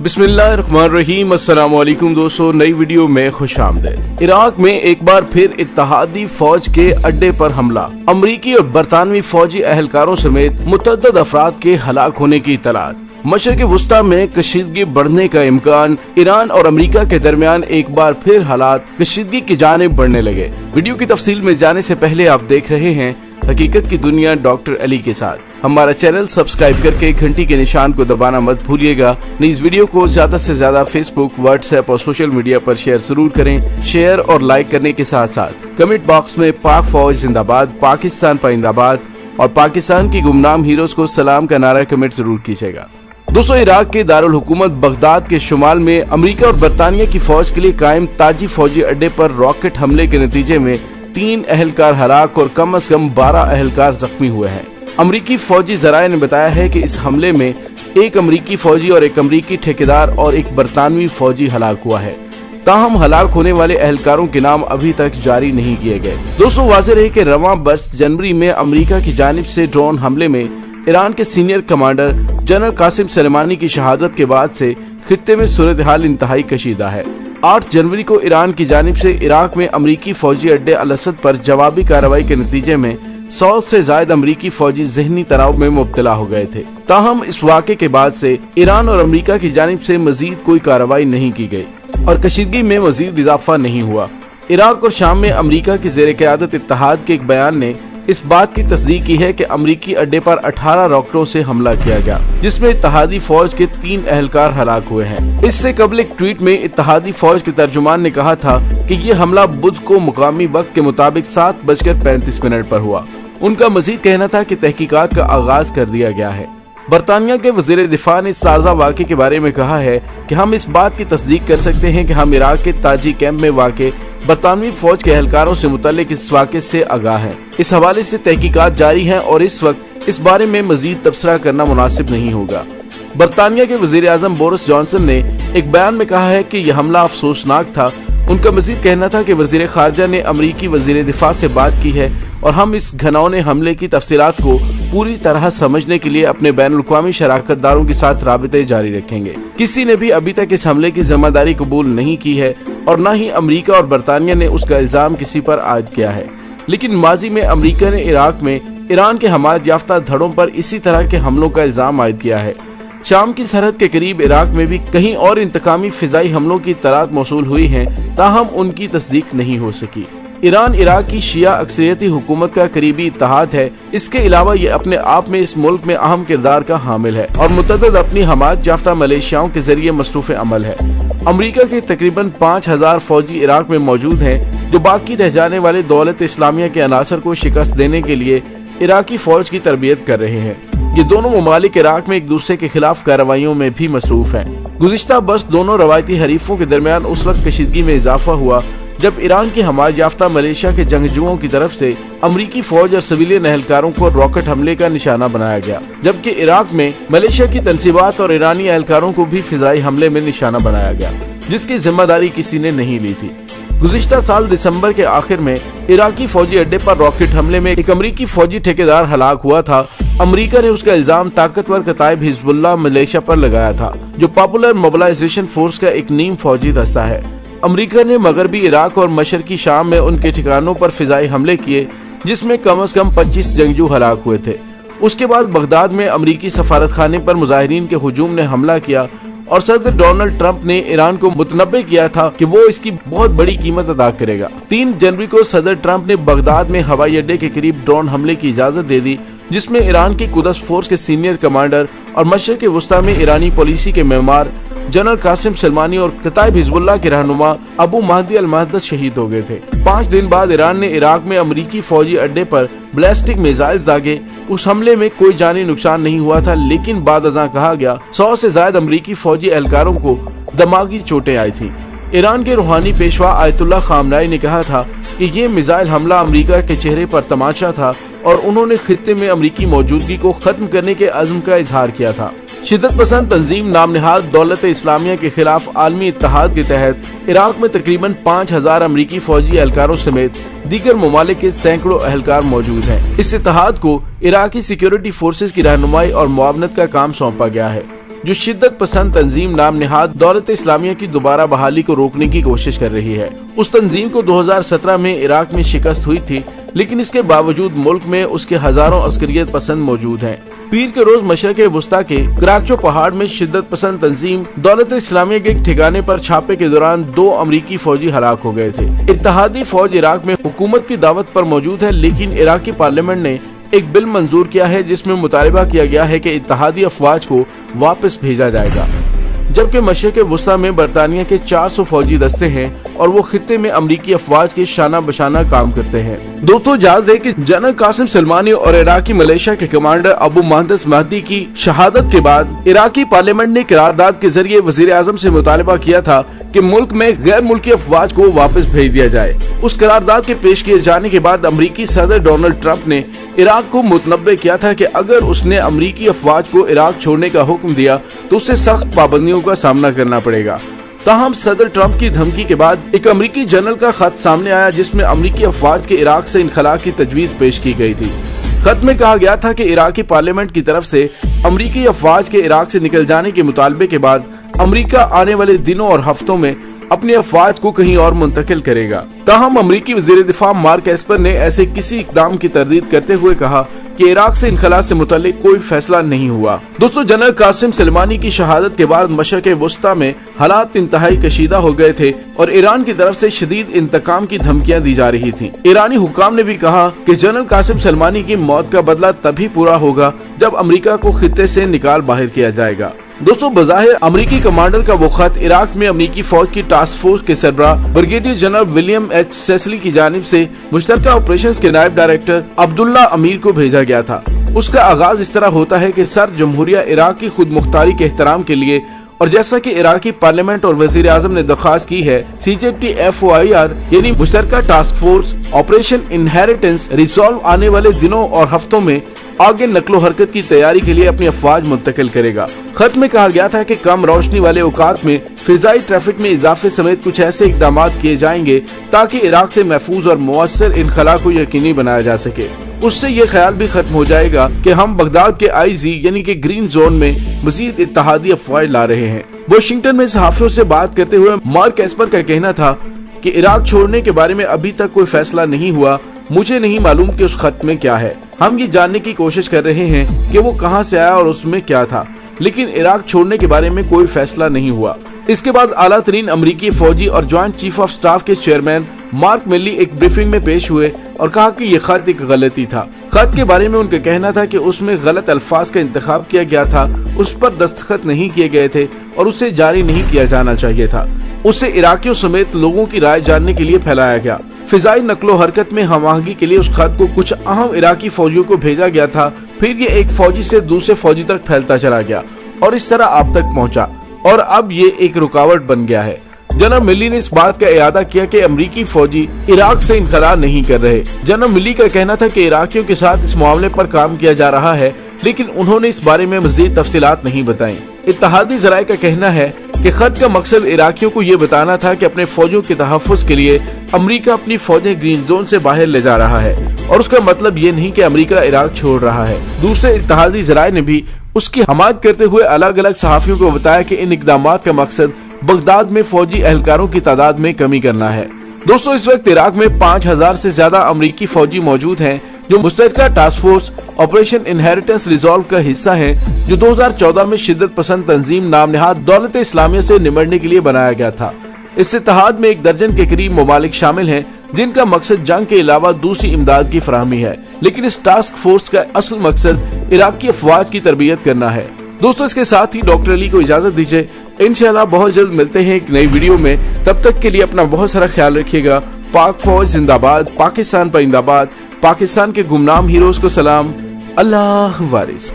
बिस्मिल्लाहिर्रहमानिर्रहीम। अस्सलाम वालेकुम दोस्तों, नई वीडियो में खुश आमदीद। इराक में एक बार फिर इत्तेहादी फौज के अड्डे पर हमला। अमरीकी और बरतानवी फौजी एहलकारों समेत मुतअद्दिद अफराद के हलाक होने की इत्तलात। मशरिक़ वुस्ता में कशीदगी बढ़ने का इम्कान। ईरान और अमेरिका के दरमियान एक बार फिर हालात कशीदगी की जानिब बढ़ने लगे। वीडियो की तफसील में जाने से पहले आप देख रहे हैं हकीकत की दुनिया डॉक्टर अली के साथ। हमारा चैनल सब्सक्राइब करके घंटी के निशान को दबाना मत भूलिएगा। इस वीडियो को ज्यादा से ज्यादा फेसबुक, व्हाट्सएप और सोशल मीडिया पर शेयर जरूर करें। शेयर और लाइक करने के साथ साथ कमेंट बॉक्स में पाक फौज जिंदाबाद, पाकिस्तान पाइंदाबाद और पाकिस्तान की गुमनाम हीरोज को सलाम का नारा कमेंट जरूर कीजिएगा। दोस्तों, इराक के दारुल हुकूमत बगदाद के शुमाल में अमेरिका और बरतानिया की फौज के लिए कायम ताजी फौजी अड्डे पर रॉकेट हमले के नतीजे में 3 एहलकार हलाक और कम से कम 12 एहलकार जख्मी हुए हैं। अमरीकी फौजी जराये ने बताया है कि इस हमले में एक अमरीकी फौजी और एक अमरीकी ठेकेदार और एक बरतानवी फौजी हलाक हुआ है। ताहम हलाक होने वाले एहलकारों के नाम अभी तक जारी नहीं किए गए। दोस्तों, वाज़ेह रहे कि रवां बरस जनवरी में अमरीका की जानिब से ड्रोन हमले में ईरान के senior commander general Qasem Soleimani की शहादत के बाद से खित्ते में सूरत हाल इंतहाई कशीदा है। 8 जनवरी को ईरान की जानिब से इराक में अमरीकी फौजी अड्डे अल असद पर जवाबी कार्रवाई के नतीजे में 100 से ज्यादा अमरीकी फौजी जहनी तनाव में मुब्तला हो गए थे। ताहम इस वाक़े के बाद से ईरान और अमरीका की जानिब से मजीद कोई कार्रवाई नहीं की गई और कशीदगी में मजीद इजाफा नहीं हुआ। इराक और शाम में अमरीका की ज़ेर क़यादत इत्तेहाद के एक बयान ने इस बात की तस्दीक की है कि अमरीकी अड्डे पर 18 रॉकेटों से हमला किया गया, जिसमें इत्तेहादी फौज के 3 एहलकार हलाक हुए हैं। इससे कबल एक ट्वीट में इत्तेहादी फौज के तर्जुमान ने कहा था कि ये हमला बुध को मुकामी वक्त के मुताबिक 7:35 पर हुआ। उनका मजीद कहना था कि तहकीकात का आगाज कर दिया गया है। बरतानिया के वज़ीर दिफा ने इस ताज़ा वाक़े के बारे में कहा है कि हम इस बात की तस्दीक कर सकते हैं कि हम इराक के ताजी कैंप में वाक़े बरतानवी फौज के एहलकारों से मुतल्लिक इस वाक़े से आगाह हैं। इस हवाले से तहकीकात जारी हैं और इस वक्त इस बारे में मजीद तबसरा करना मुनासिब नहीं होगा। बरतानिया के वज़ीर आज़म बोरिस जॉनसन ने एक बयान में कहा है कि यह हमला अफसोसनाक था। उनका मजीद कहना था कि वज़ीर ख़ारजा ने अमरीकी वज़ीर दिफा से बात की है और हम इस घनौने हमले की तफसीलात को पूरी तरह समझने के लिए अपने बैनुल-अक़वामी शराकतदारों के साथ राबिते जारी रखेंगे। किसी ने भी अभी तक इस हमले की जिम्मेदारी कबूल नहीं की है और न ही अमरीका और बरतानिया ने उसका इल्जाम किसी पर आयद किया है। लेकिन माजी में अमरीका ने इराक में ईरान के हमायत याफ्ता धड़ों पर इसी तरह के हमलों का इल्जाम आयद किया है। शाम की सरहद के करीब इराक में भी कहीं और इंतकामी फिजाई हमलों की इत्तलात मौसूल हुई हैं, ताहम उनकी तस्दीक नहीं हो सकी। ईरान इराक की शिया अक्सरियती हुकूमत का करीबी इत्तेहाद है। इसके अलावा ये अपने आप में इस मुल्क में अहम किरदार का हामिल है और मुतअद्दिद अपनी हमायत याफ्ता मलेशियाओं के जरिए मसरूफ़ अमल है। अमरीका के तकरीबन 5000 फौजी इराक में मौजूद हैं, जो बाकी रह जाने वाले दौलत इस्लामिया के अनासर को शिकस्त देने के लिए इराकी फौज की तरबियत कर रहे हैं। ये दोनों ममालिक इराक में एक दूसरे के खिलाफ कार्रवाइयों में भी मसरूफ हैं। गुज़िश्ता बरस दोनों रवायती हरीफों के दरमियान उस वक्त कशीदगी में इजाफा हुआ जब ईरान की हमायत याफ्ता मलेशिया के जंगजुओं की तरफ से अमरीकी फौज और सिविलियन एहलकारों को रॉकेट हमले का निशाना बनाया गया, जबकि इराक में मलेशिया की तंसीबात और ईरानी एहलकारों को भी फिजाई हमले में निशाना बनाया गया, जिसकी जिम्मेदारी किसी ने नहीं ली थी। गुज़िश्ता साल दिसंबर के आखिर में इराकी फौजी अड्डे पर रॉकेट हमले में एक अमरीकी फौजी ठेकेदार हलाक हुआ था। अमरीका ने उसका इल्जाम ताकतवर कताइब हिजबुल्लाह मलेशिया पर लगाया था, जो पॉपुलर मोबिलाइजेशन फोर्स का एक नीम फौजी दस्ता है। अमरीका ने मगरबी इराक और मशरकी शाम में उनके ठिकानों पर फिजाई हमले किए, जिसमें कम से कम 25 जंगजू हलाक हुए थे। उसके बाद बगदाद में अमरीकी सफारत खाने पर मुजाहिरीन के हुजूम ने हमला किया और सदर डोनाल्ड ट्रंप ने ईरान को मुतनब्बे किया था कि वो इसकी बहुत बड़ी कीमत अदा करेगा। 3 जनवरी को सदर ट्रंप ने बगदाद में हवाई अड्डे के करीब ड्रोन हमले की इजाजत दे दी, जिसमें ईरान की कुदस फोर्स के सीनियर कमांडर और मशरिक़ वुस्ता में ईरानी पॉलिसी के मेमार जनरल कासिम सुलेमानी और कताइब हिजबुल्लाह के रहनुमा अबू महदी अल महदस शहीद हो गए थे। 5 दिन बाद ईरान ने इराक में अमरीकी फौजी अड्डे पर बैलिस्टिक मिसाइल दागे। उस हमले में कोई जानी नुकसान नहीं हुआ था, लेकिन बाद अज़ां कहा गया 100 से ज्यादा अमरीकी फौजी एहलकारों को दिमागी चोटें आई थी। ईरान के रूहानी पेशवा आयतुल्लाह खामनाई ने कहा था कि ये मिसाइल हमला अमरीका के चेहरे पर तमाशा था और उन्होंने खित्ते में अमरीकी मौजूदगी को खत्म करने के अज़्म का इजहार किया था। शिद्दत पसंद तंजीम नाम निहाद दौलत इस्लामिया के खिलाफ आलमी इत्तेहाद के तहत इराक में तकरीबन 5000 अमरीकी फौजी एहलकारों समेत दीगर ममालिक के सैकड़ों एहलकार मौजूद हैं। इस इत्तेहाद को इराकी सिक्योरिटी फोर्सेज की रहनुमाई और मुआवनत का काम सौंपा गया है। जो शिद्दत पसंद तंजीम नाम निहाद दौलत इस्लामिया की दोबारा बहाली को रोकने की कोशिश कर रही है। उस तंजीम को 2017 में इराक में शिकस्त हुई थी, लेकिन इसके बावजूद मुल्क में उसके हजारों अस्करियत पसंद मौजूद हैं। पीर के रोज मशरक़े वुस्ता के कराचो पहाड़ में शिद्दत पसंद तंजीम दौलत इस्लामिया के एक ठिकाने पर छापे के दौरान 2 अमरीकी फौजी हलाक हो गए थे। इत्तेहादी फौज इराक में हुकूमत की दावत पर मौजूद है, लेकिन इराकी पार्लियामेंट ने एक बिल मंजूर किया है जिसमें मुतालबा किया गया है कि इत्तेहादी अफवाज को वापस भेजा जाएगा, जबकि मशरक़े वुस्ता में बरतानिया के 400 फौजी दस्ते हैं और वो खित्ते में अमरीकी अफवाज के शाना बशाना काम करते हैं। दोस्तों, याद रहे कि जनरल कासिम सुलेमानी और इराकी मलेशिया के कमांडर अबू मुहंदिस महदी की शहादत के बाद इराकी पार्लियामेंट ने करारदाद के जरिए वजीर आजम से मुतालबा किया था कि मुल्क में गैर मुल्की अफवाज को वापस भेज दिया जाए। उस करारदाद के पेश किए जाने के बाद अमरीकी सदर डोनाल्ड ट्रंप ने इराक को मुतनब्बे किया था कि अगर उसने अमरीकी अफवाज को इराक छोड़ने का हुक्म दिया तो उससे सख्त पाबंदियों का सामना करना पड़ेगा। ताहम सदर ट्रंप की धमकी के बाद एक अमरीकी जनरल का खत सामने आया जिसमें अमरीकी अफवाज के इराक से इनखला की तजवीज पेश की गई थी। खत में कहा गया था कि इराकी पार्लियामेंट की तरफ से अमरीकी अफवाज के इराक से निकल जाने के मुतालबे के बाद अमरीका आने वाले दिनों और हफ्तों में अपनी अफवाज को कहीं और मुंतकिल करेगा। ताहम अमरीकी वजीर दिफा मार्क एस्पर ने ऐसे किसी इकदाम की तरदीद करते हुए कहा कि इराक से इनखला से मुतल्लिक कोई फैसला नहीं हुआ। दोस्तों, जनरल कासिम सुलेमानी की शहादत के बाद मशरक़े वुस्ता में हालात इंतहाई कशीदा हो गए थे और ईरान की तरफ से शदीद इंतकाम की धमकियां दी जा रही थीं। ईरानी हुक्काम ने भी कहा कि जनरल कासिम सुलेमानी की मौत का बदला तभी पूरा होगा जब अमरीका को खित्ते से निकाल बाहर किया जाएगा। दोस्तों, बज़ाहिर अमरीकी कमांडर का वो खत इराक में अमरीकी फौज की टास्क फोर्स के सरबराह ब्रिगेडियर जनरल विलियम एच सेसली की जानिब से मुश्तरका ऑपरेशंस के नायब डायरेक्टर अब्दुल्ला अमीर को भेजा गया था। उसका आगाज इस तरह होता है कि सर जमहूरिया इराक की खुद मुख्तारी के एहतराम के लिए और जैसा कि इराकी पार्लियामेंट और वजीर आजम ने दरख्वास्त की है, CJTFOIR यानी मुश्तरका task force operation Inherent Resolve आने वाले दिनों और हफ्तों में आगे नकलो हरकत की तैयारी के लिए अपनी अफवाज मुंतकिल करेगा। खत में कहा गया था कि कम रोशनी वाले औकात में फिजाई ट्रैफिक में इजाफे समेत कुछ ऐसे इकदाम किए जाएंगे ताकि इराक से महफूज और मुअस्सर इनखला को यकीनी बनाया जा सके। उससे ये ख्याल भी खत्म हो जाएगा कि हम बगदाद के IZ यानी कि ग्रीन जोन में मजीद इत्तेहादी अफवाज ला रहे हैं। वाशिंगटन में सहाफियों से बात करते हुए मार्क एस्पर का कहना था कि इराक छोड़ने के बारे में अभी तक कोई फैसला नहीं हुआ। मुझे नहीं मालूम कि उस खत में क्या है। हम ये जानने की कोशिश कर रहे हैं कि वो कहां से आया और उसमें क्या था, लेकिन इराक छोड़ने के बारे में कोई फैसला नहीं हुआ। इसके बाद आला तरीन अमरीकी फौजी और ज्वाइंट चीफ ऑफ स्टाफ के चेयरमैन मार्क मिली एक ब्रीफिंग में पेश हुए और कहा कि ये खत एक गलती था। खत के बारे में उनका कहना था कि उसमें गलत अल्फाज का इंतखाब किया गया था, उस पर दस्तखत नहीं किए गए थे और उसे जारी नहीं किया जाना चाहिए था। उसे इराकियों समेत लोगों की राय जानने के लिए फैलाया गया। फिजाई नकलो हरकत में हमआहंगी के लिए उस खत को कुछ अहम इराकी फौजियों को भेजा गया था, फिर ये एक फौजी से दूसरे फौजी तक फैलता चला गया और इस तरह आप तक पहुंचा और अब ये एक रुकावट बन गया है। जनरल मिली ने इस बात का इरादा किया कि अमरीकी फौजी इराक से इनखला नहीं कर रहे। जनरल मिली का कहना था कि इराकियों के साथ इस मामले पर काम किया जा रहा है, लेकिन उन्होंने इस बारे में मजीद तफसीलात नहीं बताई। इत्तेहादी जराये का कहना है कि खत का मकसद इराकियों को ये बताना था कि अपने फौजियों के तहफ्फुज के लिए अमरीका अपनी फौजें ग्रीन जोन से बाहर ले जा रहा है और उसका मतलब ये नहीं कि अमरीका इराक छोड़ रहा है। दूसरे इत्तेहादी जराये ने भी उसकी हमायत करते हुए अलग अलग सहाफियों को बताया कि इन इकदामात का मकसद बगदाद में फौजी एहलकारों की तादाद में कमी करना है। दोस्तों, इस वक्त इराक में 5000 से ज्यादा अमरीकी फौजी मौजूद हैं जो मुश्तरका task force operation Inherent Resolve का हिस्सा हैं, जो 2014 में शिद्दत पसंद तंजीम नाम निहाद दौलत इस्लामिया से निमटने के लिए बनाया गया था। इस इत्तेहाद में 1 दर्जन के करीब ममालिक शामिल हैं जिनका मकसद जंग के अलावा दूसरी इमदाद की फराहमी है, लेकिन इस टास्क फोर्स का असल मकसद इराकी अफवाज की तरबियत करना है। दोस्तों, इसके साथ ही डॉक्टर अली को इजाजत दीजिए। इंशाल्लाह बहुत जल्द मिलते हैं एक नई वीडियो में। तब तक के लिए अपना बहुत सारा ख्याल रखिएगा। पाक फौज जिंदाबाद, पाकिस्तान परिंदाबाद, पाकिस्तान के गुमनाम हीरोज को सलाम। अल्लाह वारिस।